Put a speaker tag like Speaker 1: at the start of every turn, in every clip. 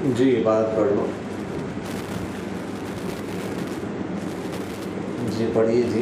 Speaker 1: जी बात पढ़ लो। जी पढ़िए जी।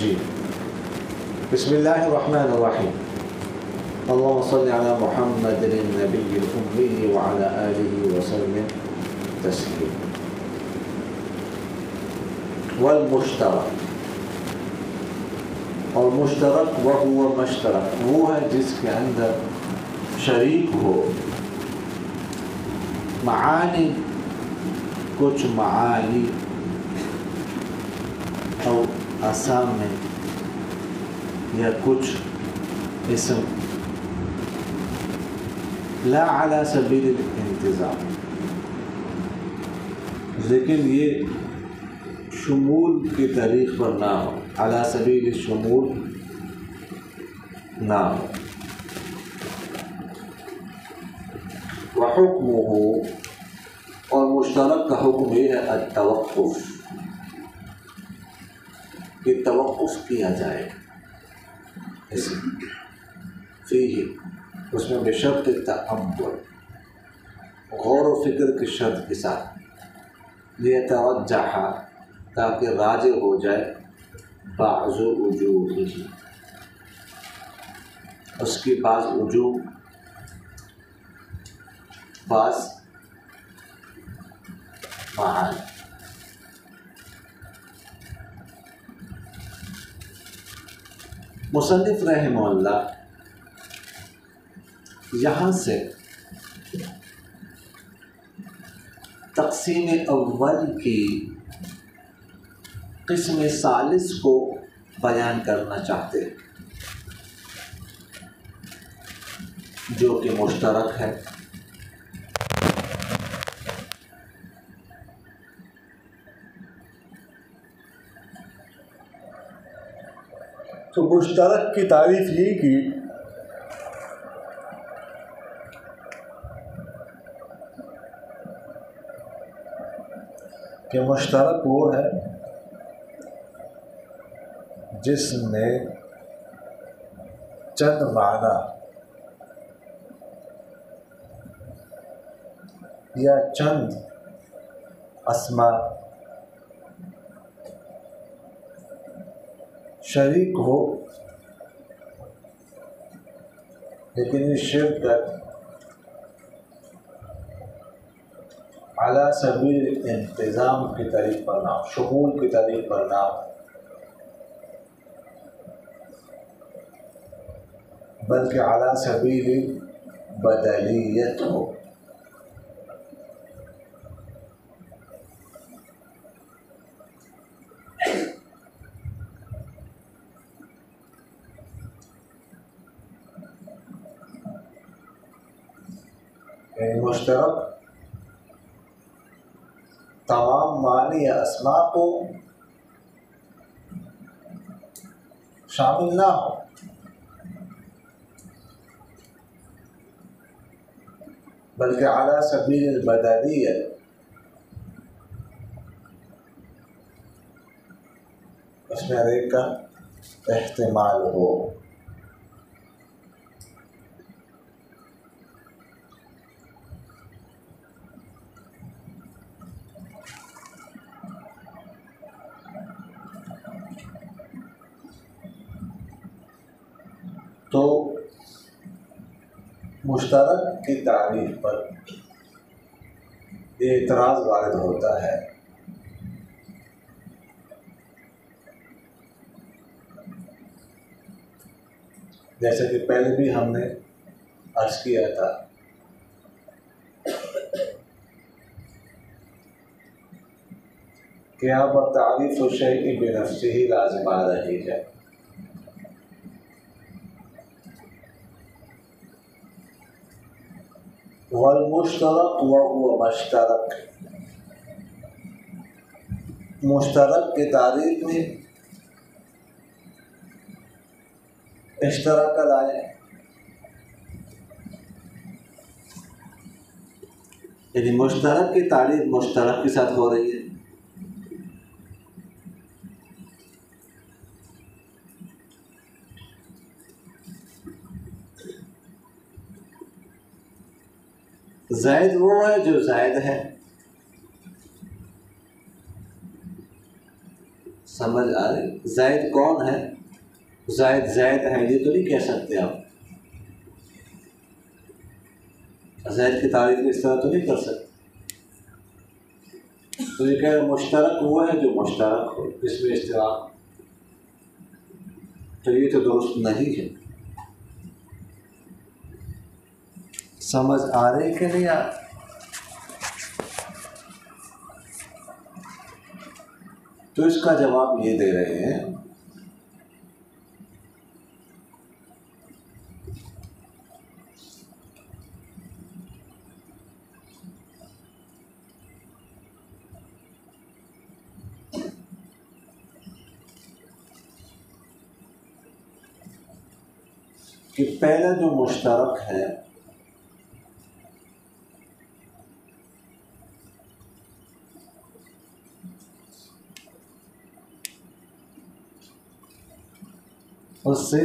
Speaker 1: जी बिस्मिल्लाहिर्रहमानिर्रहीम। अल्लाहुम्मा सल्लि अला मुहम्मदिन नबिय्यिल उम्मी व अला आलिहि व सल्लिम तस्लीमा। वल मुश्तरक, और मुश्तरक वह हुआ मश्तरक, वो है जिसके अंदर शरीक हो मानी, कुछ मानी और असामी या कुछ इसम ला अला सबील इंतज़ाम, लेकिन ये शुमूल की तरीक़ पर ना हो, अला सबील शुमूल ना हो। व हुक्मुहु, और मुश्तरक का हुक्म ये है अत-तवक़्क़ुफ़, कि तवक़्क़ुफ़ किया जाए फीही, उसमें बेशर्त तअम्मुल, गौर व फिक्र की शर्त के साथ, लियतवज्जह, ताकि राज़ हो जाए बाज़ु वजूहिही, उसकी बाज़ वजूह, बाज़ मानी। मुसन्निफ़ रहमहुल्लाह यहाँ से तक़सीम अव्वल की क़िस्म सालिस को बयान करना चाहते हैं, जो कि मुश्तरक है। तो मुश्तरक की तारीफ़ ये की कि मुश्तरक वो है जिसमें चंद माना या चंद अस्मा शरीक हो, लेकिन ये शिरकत अला सबील इंतज़ाम की तरीक़ पर ना हो, शुमूल की तरीक़ पर ना हो, बल्कि अला सबील बदलियत हो। मुश्तरक तमाम मानी या अस्मा को शामिल ना हो, बल्कि अला सबील बदलियत, उसमें हर एक का एहतिमाल हो। तो मुश्तरक की तारीफ़ पर एतराज़ वारिद होता है जैसे कि पहले भी हमने अर्ज़ किया था कि यहाँ पर तारीफ़ शैइ बिनफ्सिही लाज़िम आ रही है। वल मुश्तरक व हुवा मश्तरक, मुश्तरक की तारीफ़ में इश्तराक लाए यानी मुश्तरक की तारीफ मुश्तरक के साथ हो रही है। ज़ैद वो है जो ज़ैद है, समझ आ रही। ज़ैद कौन है? ज़ैद ज़ैद है ये तो नहीं कह सकते आप। ज़ैद की तारीफ इस तरह तो नहीं कर सकते। तो ये कह रहे मुश्तरक वो है जो मुश्तरक हो, इसमें इस्तिलाफ, तो ये तो दुरुस्त नहीं है। समझ आ रही कि नहीं आ? तो इसका जवाब ये दे रहे हैं कि पहला जो मुश्तरक है उससे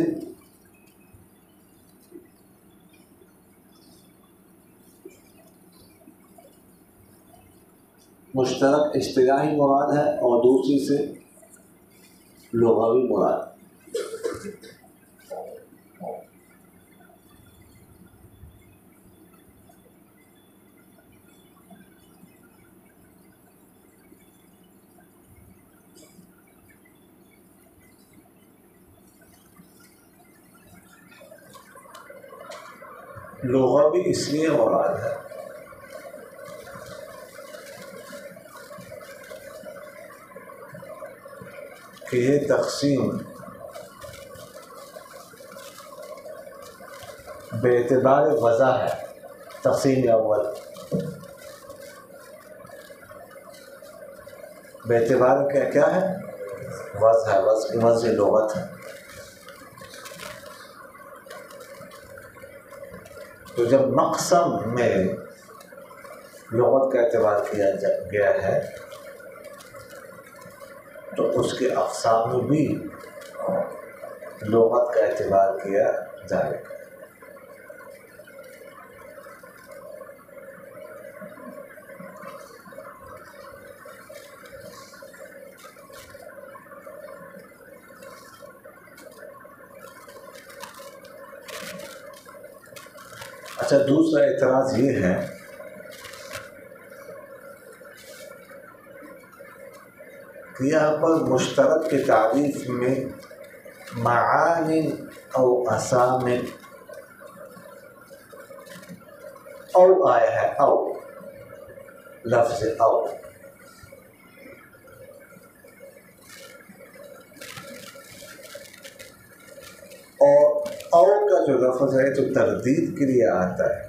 Speaker 1: मुश्तरक इस्तिलाही मुराद है और दूसरी से लुग़वी मुराद। लुग़वी इसलिए मुराद है कि ये तक़सीम बेएतबार वज़ा है। तक़सीम अव्वल बेएतबार क्या है? वज़ है। वज़ की वज़ लुग़त है। तो जब मक़सम में लुग़त का एतबार किया गया है तो उसके अक़साम में भी लुग़त का एतबार किया जाएगा। अच्छा, दूसरा एतराज़ ये है कि यहाँ पर मुश्तरक की तारीफ़ में मानिन और असामिन औ आया है। औ लफ्ज़ औ और का जो लफ्ज़ है तो तरदीद के लिए आता है।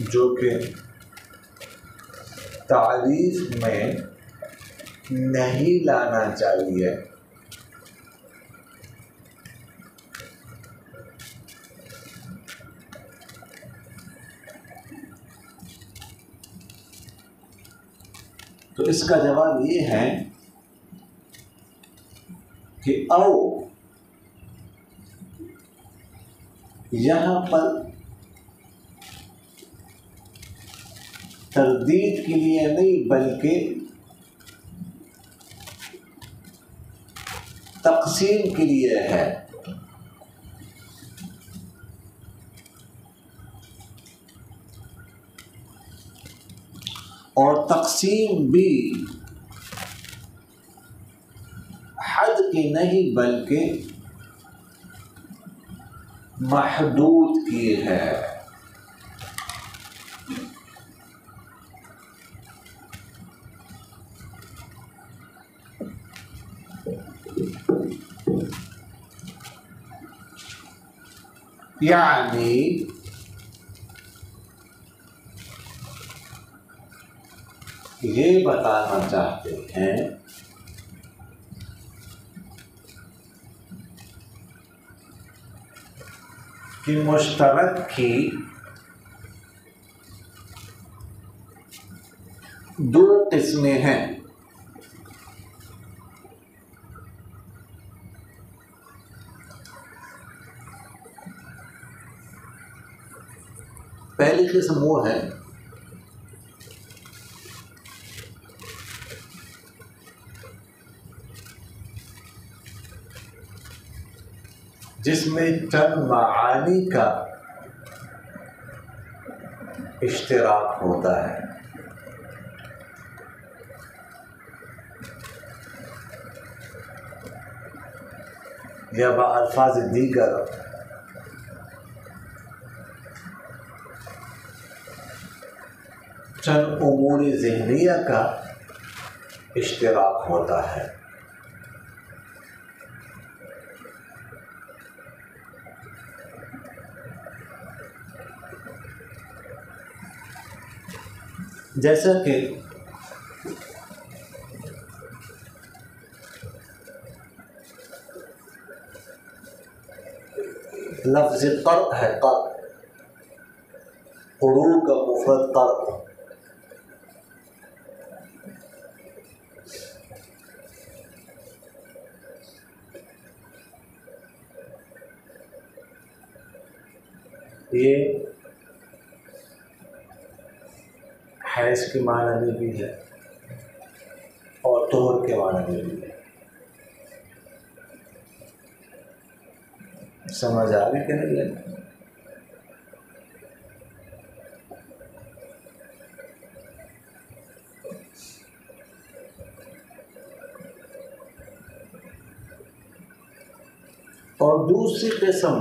Speaker 1: जो कि तारीफ में नहीं लाना चाहिए। तो इसका जवाब ये है कि औ यहाँ पर तरदीद के लिए नहीं बल्कि तक़सीम के लिए है। और तक़सीम भी हद की नहीं बल्कि महदूद की है। यानी ये बताना चाहते हैं कि मुश्तरक की दो किस्में हैं। पहली किस्म वो है जिसमें चंद मानी का इश्तिराक होता है। या अल्फाज दीगर चंद उमूर ज़हनिया का इश्तिराक होता है। जैसा कि लफ्ज़ कर्क है, कर्क उरूक का मुफ़रद कर्क। ये हैज़ के माने में भी है और तोहर के माने में भी है। समझ आ रही कि नहीं है? और दूसरी किस्म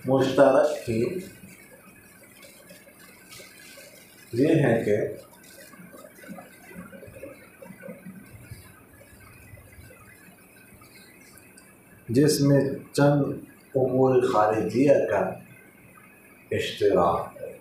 Speaker 1: मुश्तरक की ये है कि जिसमें चंद उमूर खारिजिया का इश्तिराक है।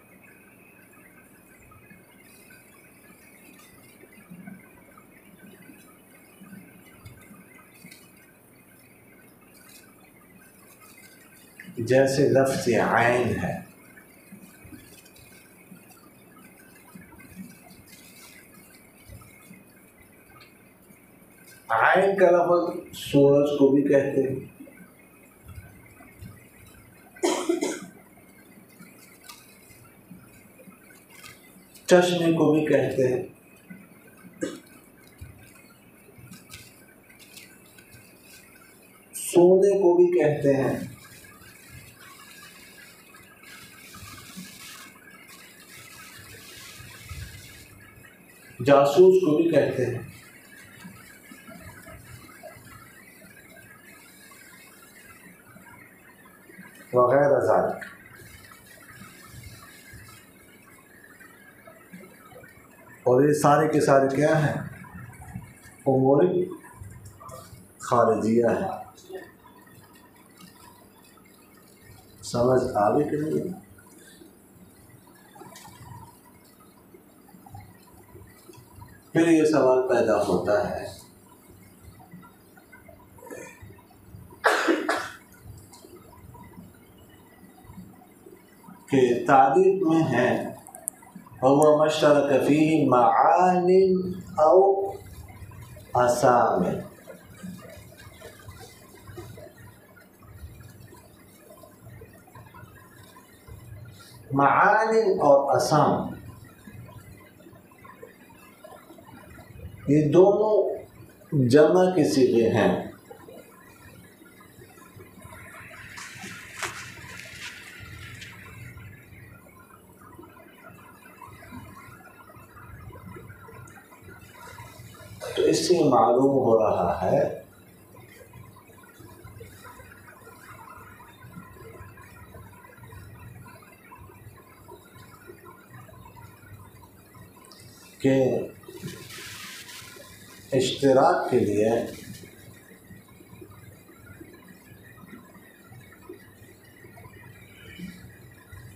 Speaker 1: जैसे लफ्ज़ आइन है, आइन का लफ्ज़ सूरज को भी कहते हैं, चश्मे को भी कहते हैं, सोने को भी कहते हैं, जासूस को भी कहते हैं, वगैरह ज़ालिक। और ये सारे के सारे क्या हैं? उमूर खारिजिया है। समझ आ गई कि नहीं? फिर ये सवाल पैदा होता है कि तारीफ में है वह मशतरक फ़ीही मआनिन औ असामिन। मआनिन और असाम ये दोनों जमा के सिगे हैं। तो इससे मालूम हो रहा है कि इश्तिराक के लिए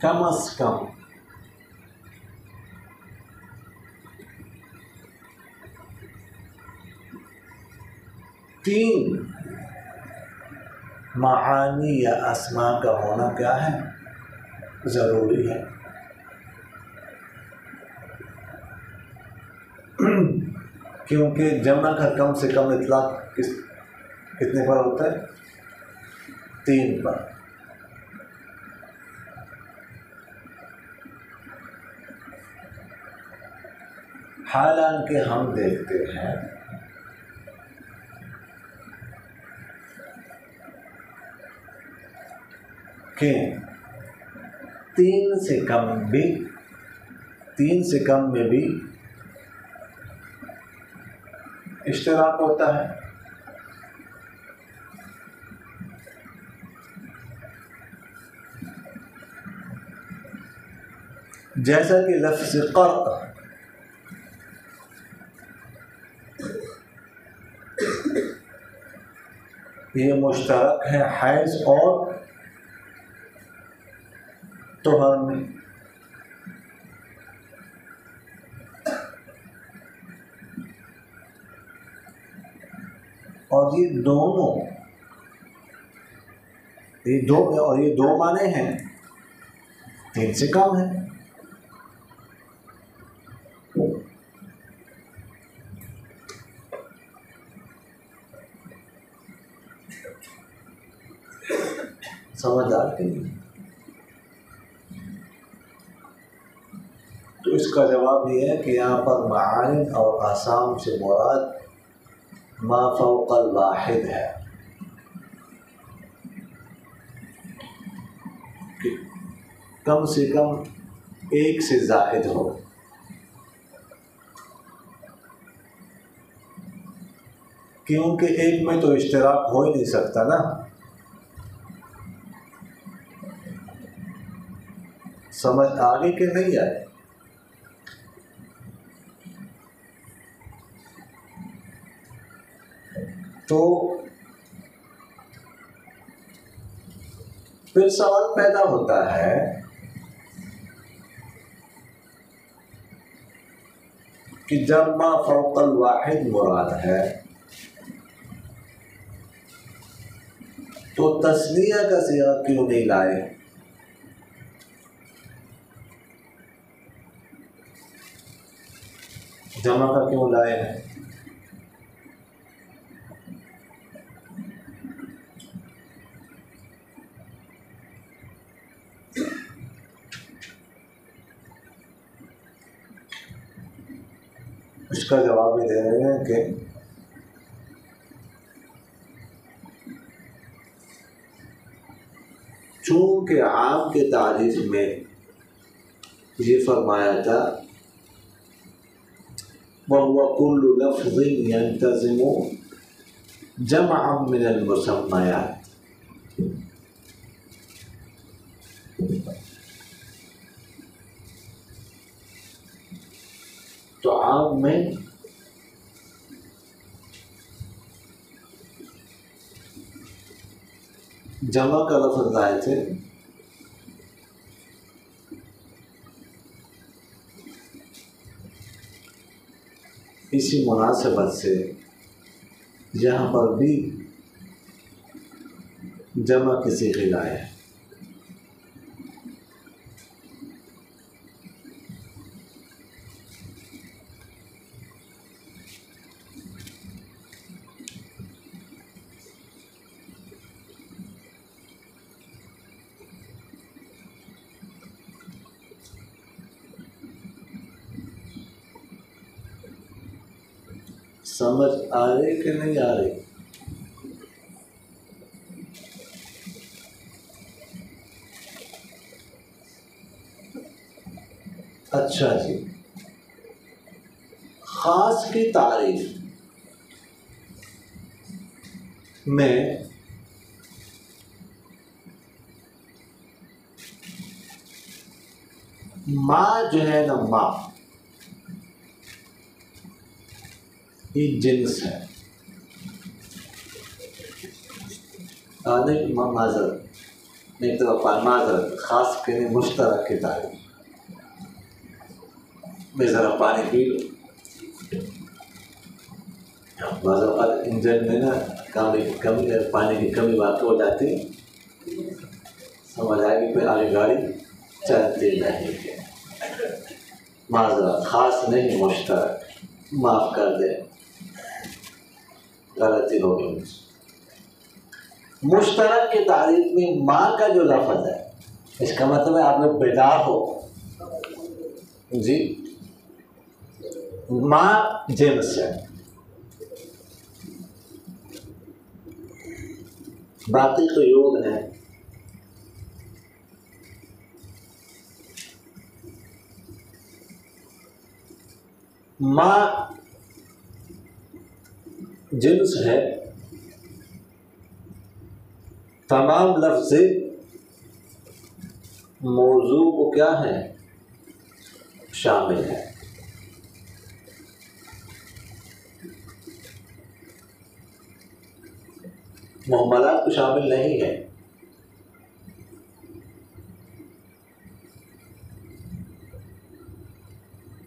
Speaker 1: कम से कम तीन मानी या अस्मा का होना क्या है, ज़रूरी है। क्योंकि जमा का कम से कम इतलाक कितने पर होता है, 3 पर। हालांकि हम देखते हैं कि 3 से कम में भी इश्तराक होता है। जैसा कि लफ्ज़ क़र्अ ये मुश्तरक है हैज़ और तोहर में, और ये दो माने हैं, 3 से कम है। समझदार के लिए तो इसका जवाब ये है कि यहाँ पर माइन और आसाम से मुराद मा फौक़ल वाहिद है, कि कम से कम एक से ज़ायद हो। क्योंकि एक में तो इश्तराक हो ही नहीं सकता ना। समझ आगे के नहीं आए। तो फिर सवाल पैदा होता है कि जब मा फौक़ल वाहिद मुराद है तो तस्निया का सिगा क्यों नहीं लाए? जमा का क्यों लाए हैं? इसका जवाब भी दे रहे हैं कि चूंकि आम के तारीफ में ये फरमाया था वहुवा कुल्लु लफ्ज़िन यंतज़िमु जमअन मिनल मुसम्मयात, तो आम में जमा का लफ्ज़ लाए थे, इसी मुनासिबत से यहाँ पर भी जमा की सीग़ा लाए हैं। समझ आ रही कि नहीं आ रही? अच्छा जी, खास की तारीफ में माँ जो है ना, माँ ये जिन्स है, नहीं माजरत नहीं तो माजरत खास के लिए मुश्तरक की तारीफ में ज़रा पानी पी लो। बाज़ औक़ात इंजन में ना पानी की कमी वाक़ हो जाती, समझ आएगी फिर आगे गाड़ी चलती नहीं है। माज़रत ख़ास नहीं, मुश्तरक, माफ़ कर दे, गलती हो गई मुझसे। मुश्तरक की तारीफ में माँ का जो लफ्ज़ है, इसका मतलब है आप लोग बेदार हो जी। माँ जिन्स है, बाकी क़यूद है। माँ जिन्स है, तमाम लफ्ज़ मौजू को क्या है, शामिल है। मुहम्मलात को शामिल नहीं है।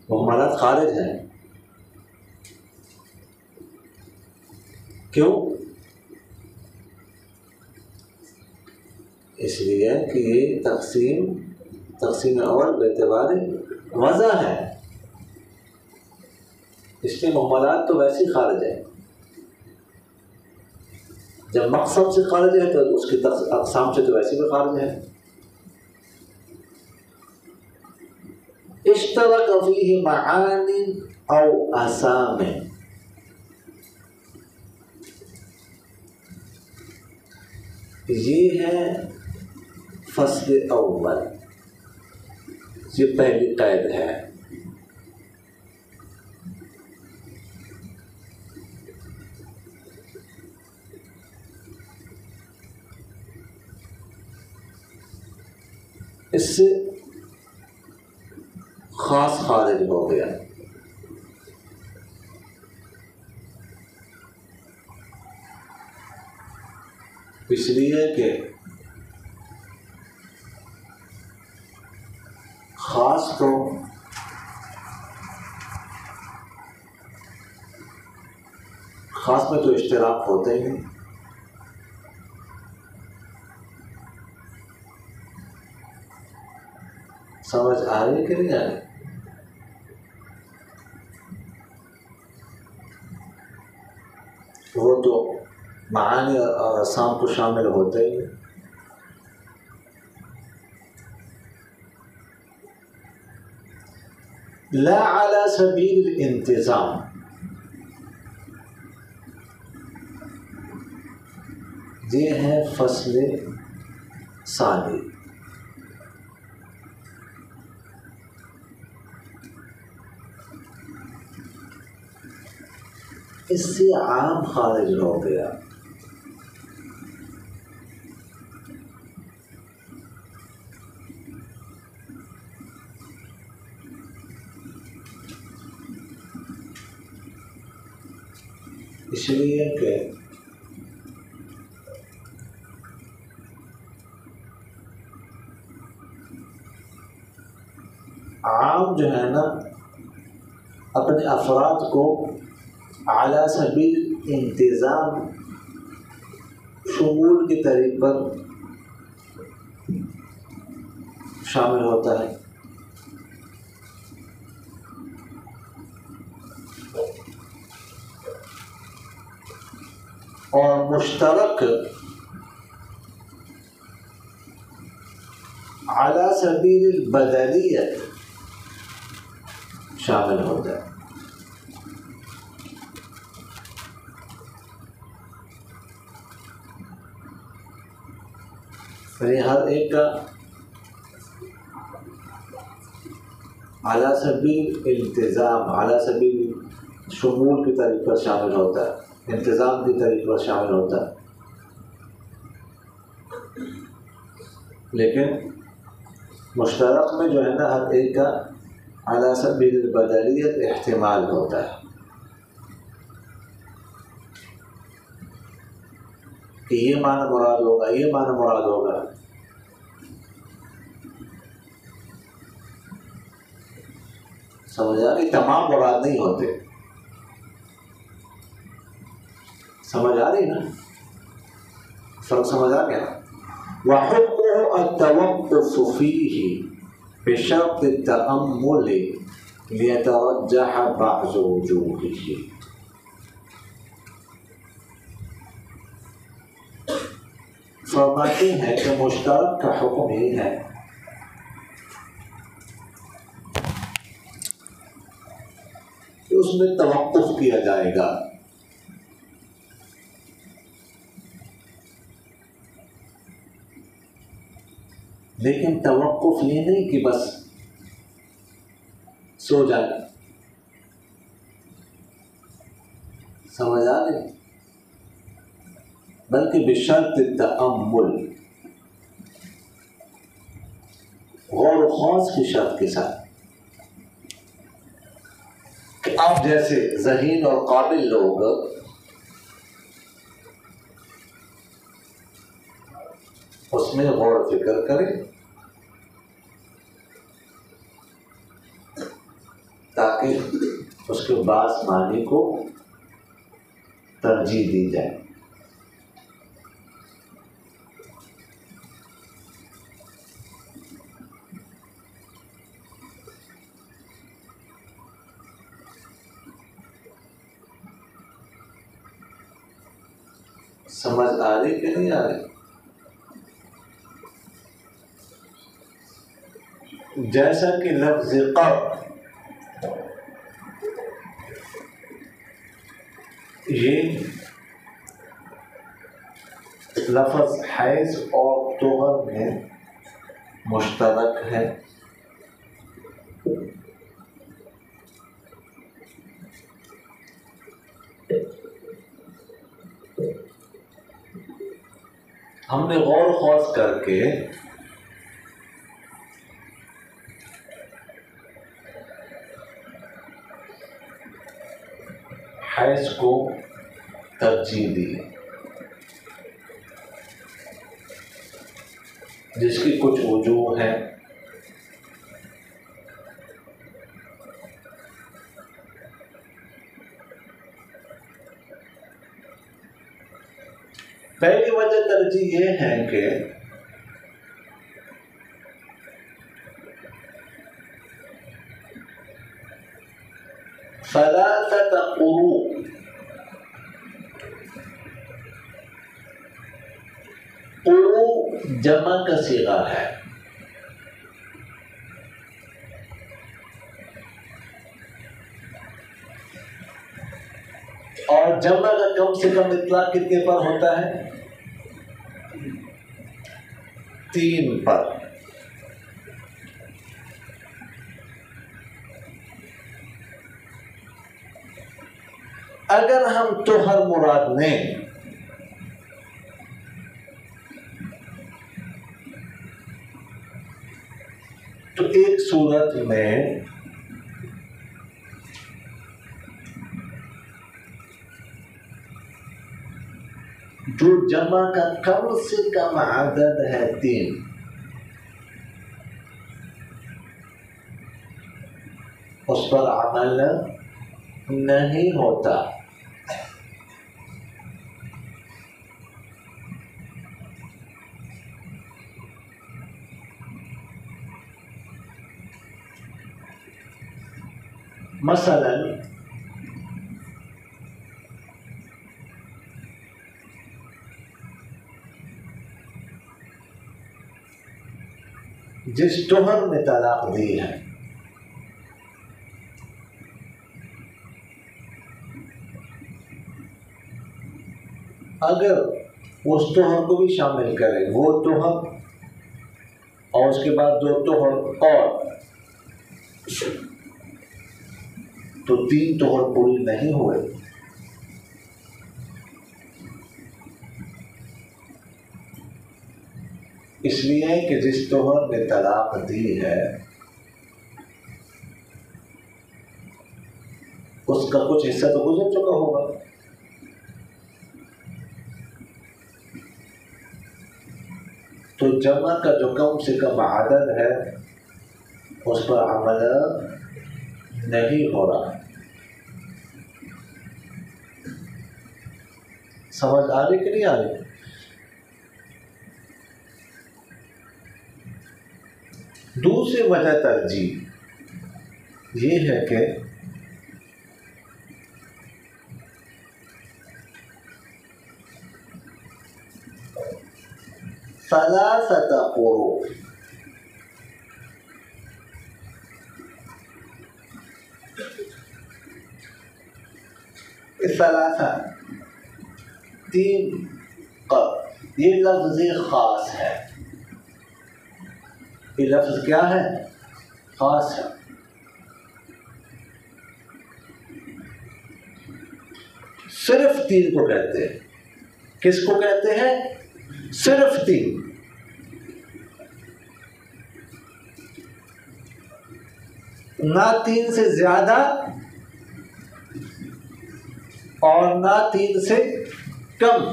Speaker 1: मुहम्मलात खारिज हैं। क्यों? इसलिए कि ये तक़सीम अव्वल बेतबार वज़ा है, इसलिए मुहम्मलात तो वैसे ही खारिज है। जब मक़सद से खारिज है तो उसकी अक़साम से तो वैसे भी खारिज है। इश्तरक फ़ीही मआनी औ असामे, ये है फ़स्ल अव्वल, ये पहली कैद है। इससे ख़ास खारिज हो गया। इसलिए कि ख़ास तो ख़ास में तो इश्तिराक होते ही नहीं। समझ आ रही कि नहीं आ रही? वो तो मानी और असाम को शामिल होते ही नहीं। ला अला सबील इंतज़ाम, ये है फ़स्ल सानी। इससे आम खारिज हो गया। इसलिए कि आम जो है ना, अपने अफराद को आला सबील इंतज़ाम शुमूल की तरीक़ पर शामिल होता है। और मुश्तरक आला सबील बदलियत शामिल होता है। फिर हर एक का आला सबील इंतज़ाम, आला सबील शुमूल की तरीक़ पर शामिल होता है, इंतज़ाम की तरीक़ पर शामिल होता है। लेकिन मुश्तरक में जो है ना, हर एक का अला सबील बदलियत इहतिमाल होता है कि ये माना मुराद होगा, ये माना मुराद होगा। समझ आ रही? तमाम मुराद नहीं होते। समझ आ रही ना, फर्क समझ आ गया। वहुक्मुहु अत्तवक्कुफ़ु फ़ीही बिशर्ति तअम्मुल लियतरज्जह बअज़ु वुजूहिही। फरमाते हैं कि मुश्तरक का हुक्म ये है कि उसमें तवक्कुफ किया जाएगा, लेकिन तवक्कुफ ये नहीं कि बस सो जाए, समझ आ गई, बल्कि बिशर्त तअम्मुल, गौर ख़ौज़ की शर्त के साथ कि आप जैसे ज़हीन और काबिल लोग उसमें गौर फिक्र करें, ताकि उसके बास मानी को तरजीह दी जाए। समझ आ रही कि नहीं आ रही? जैसा कि लफ्ज़ क़ब ये लफ्ज़ हैज़ और तुहर में मुश्तरक है, हमने गौर ख़ौज़ करके हैज़ को तरजीह दी, जिसकी कुछ वजूह है। पहली वजह तरजीह ये है कि सलासत क़ुरू, क़ुरू जमा का सीगा है, और जमा का कम से कम इतलाक कितने पर होता है? 3 पर। अगर हम तुहर मुराद लें तो एक सूरत में जो जमा का कम से कम आदद है 3, उस पर अमल नहीं होता। मसलन जिस तुहर में तलाक दी है, अगर उस तुहर को भी शामिल करें, वो तुहर और उसके बाद 2 तुहर और, तो 3 तुहर पूरी नहीं हुए। इसलिए कि जिस तुहर ने तलाक दी है उसका कुछ हिस्सा तो गुजर चुका होगा, तो जमा का जो कम से कम आदद है उस पर अमल नहीं हो रहा। समझ आ रही कि नहीं आ रही? दूसरी वजह तरजीह ये है कि सलासत हुरूफ, सलासा तीन कब, ये लफ्ज़ ख़ास है। ये लफ्ज़ क्या है? ख़ास है। सिर्फ तीन को कहते हैं। किसको कहते हैं? सिर्फ तीन। ना तीन से ज्यादा और ना तीन से कम,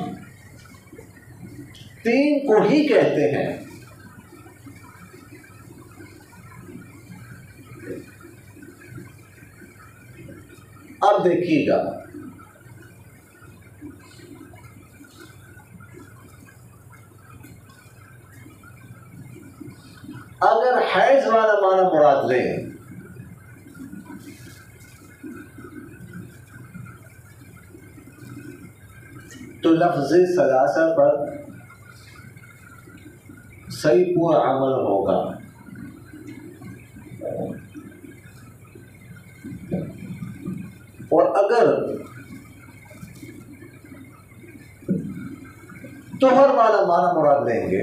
Speaker 1: तीन को ही कहते हैं। अब देखिएगा, अगर हैज वाला माना मुराद लें तो लफ्ज़ सलासा पर सही पूरा अमल होगा। और अगर तोहर वाला माना मुराद लेंगे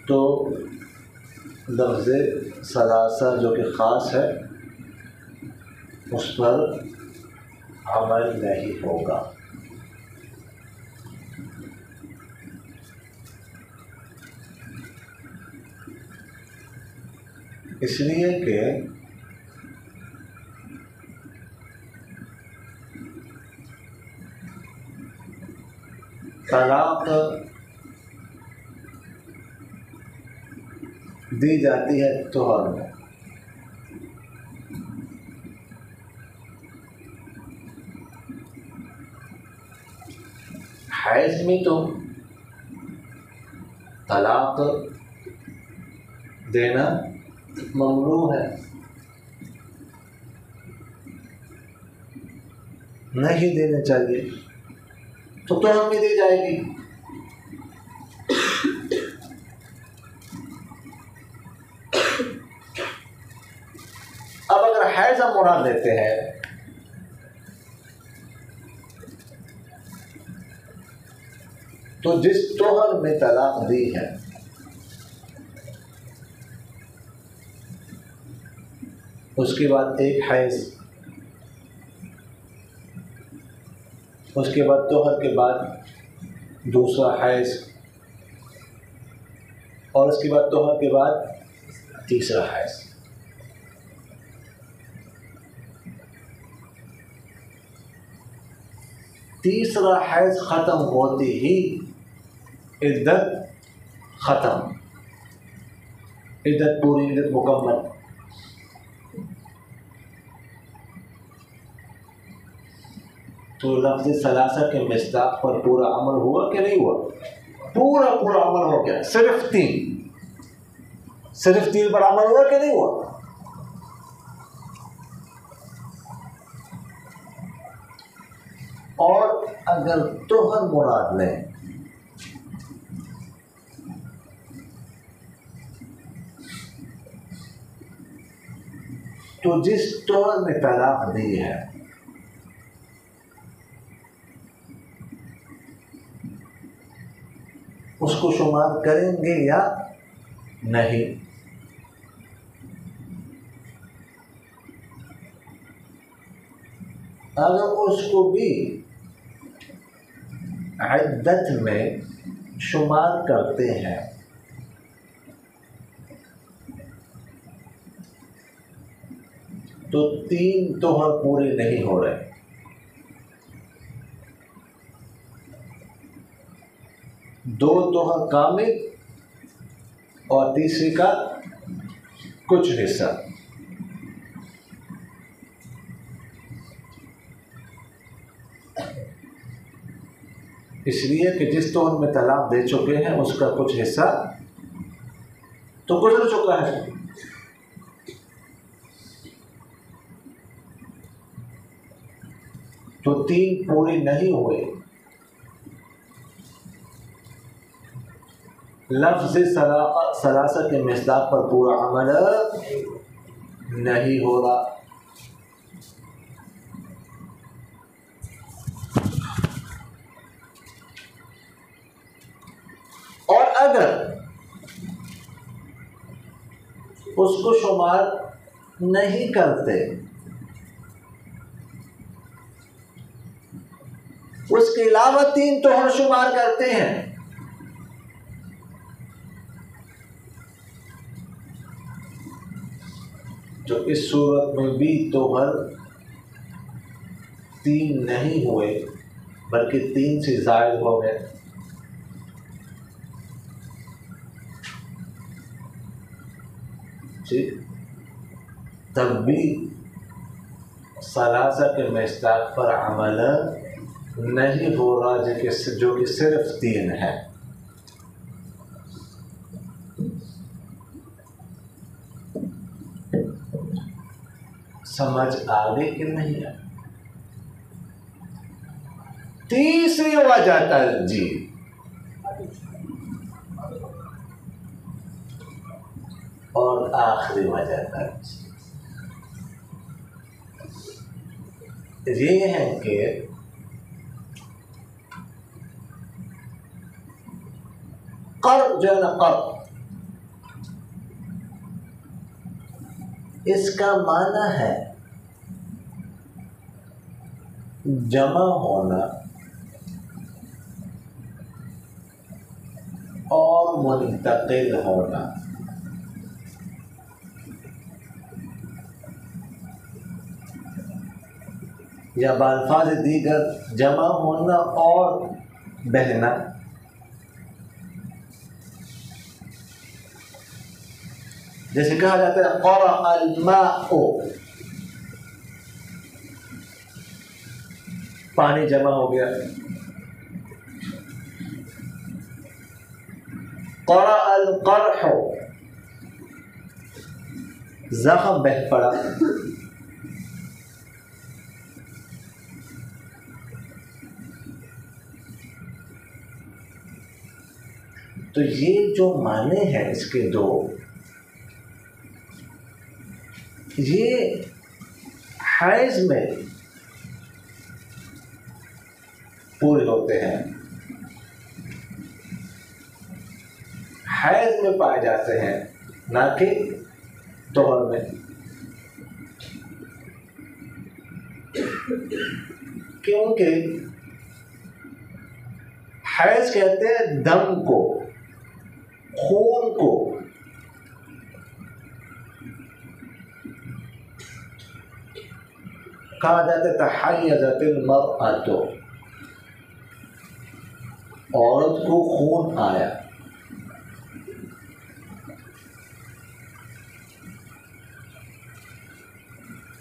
Speaker 1: तो लफ्ज़ सलासा जो कि ख़ास है उस पर अमल नहीं होगा। इसलिए कि तलाक दी जाती है तोहर में, हैज में तो तलाक देना ममनू है, नहीं देने चाहिए, तो तोहर में दी जाएगी। अब अगर हैज हम मुराद लेते हैं तो जिस तोहर में तलाक दी है उसके बाद एक हैज, उसके बाद तोहर के बाद दूसरा हैज और उसके बाद तोहर के बाद तीसरा हैज। तीसरा हैज ख़त्म होती ही इद्दत ख़त्म, इद्दत पूरी, इद्दत मुकम्मल। तो लफ्ज़ सलासा के मिस्दाक़ पर पूरा अमल हुआ कि नहीं हुआ? पूरा पूरा अमल हो गया। सिर्फ तीन पर अमल हुआ कि नहीं हुआ? और अगर तोहर मुराद लें तो जिस तोहर में तलाक दी है उसको शुमार करेंगे या नहीं? अगर उसको भी इद्दत में शुमार करते हैं तो तीन तोहर पूरे नहीं हो रहे। दो तोहर कामिल और तीसरी का कुछ हिस्सा। इसलिए कि जिस तौर में तलाक दे चुके हैं उसका कुछ हिस्सा तो गुजर चुका है। तो 3 पूरी नहीं हुए, लफ्ज़ सलासा के मिस्दाक पर पूरा अमल नहीं हो रहा। और अगर उसको शुमार नहीं करते, उसके अलावा 3 तोहर शुमार करते हैं, तो इस सूरत में भी तोहर 3 नहीं हुए बल्कि 3 से ज़ायद हो गए। तब भी सलासा के मिस्दाक पर अमल नहीं हो रहा, जो कि सिर्फ 3 है। समझ आ गई कि नहीं है? तीसरी वजह तरजीह, और आखिरी वजह तरजीह ये है कि कर्ज जो है ना, कर्ज, इसका माना है जमा होना और मुंतकिल होना। या बाल्फाज दीगर जमा होना और बहना। जैसे कहा जाता है क़रा अल-माउ, पानी जमा हो गया। क़रा अल-क़रह, ज़ख्म बह पड़ा। तो ये जो माने हैं इसके 2, ये हैज़ में पूरे होते हैं, हैज़ में पाए जाते हैं, ना कि तोहर में। क्योंकि हैज़ कहते हैं दम को, खून को। कहा जाता है तहय्यज़तिल मरअतु, औरत को खून आया।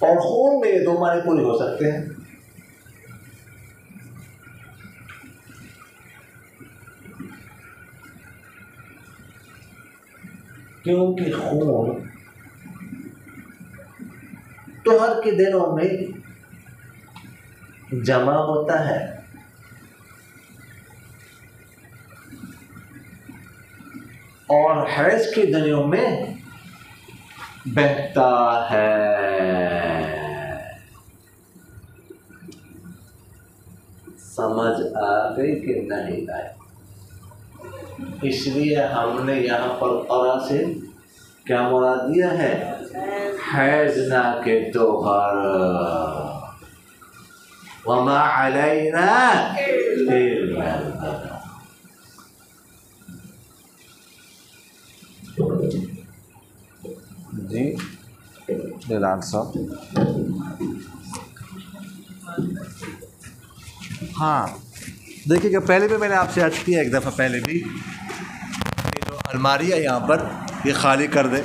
Speaker 1: और खून में ये 2 माने पूरे हो सकते हैं। क्योंकि खून तोहर के दिनों में जमा होता है और हैज़ के दिनों में बहता है। समझ आ गई कि नहीं आई? इसलिए हमने यहाँ पर क़रा से क्या मुराद दिया है? हैज़ ना के तोहर। वमा अलैना इल्ला अल-बलाग। जी दिलान साहब, हाँ देखिएगा, पहले भी मैंने आपसे अर्ज किया एक दफ़ा पहले भी कि जो अलमारी है यहाँ पर, ये खाली कर दे।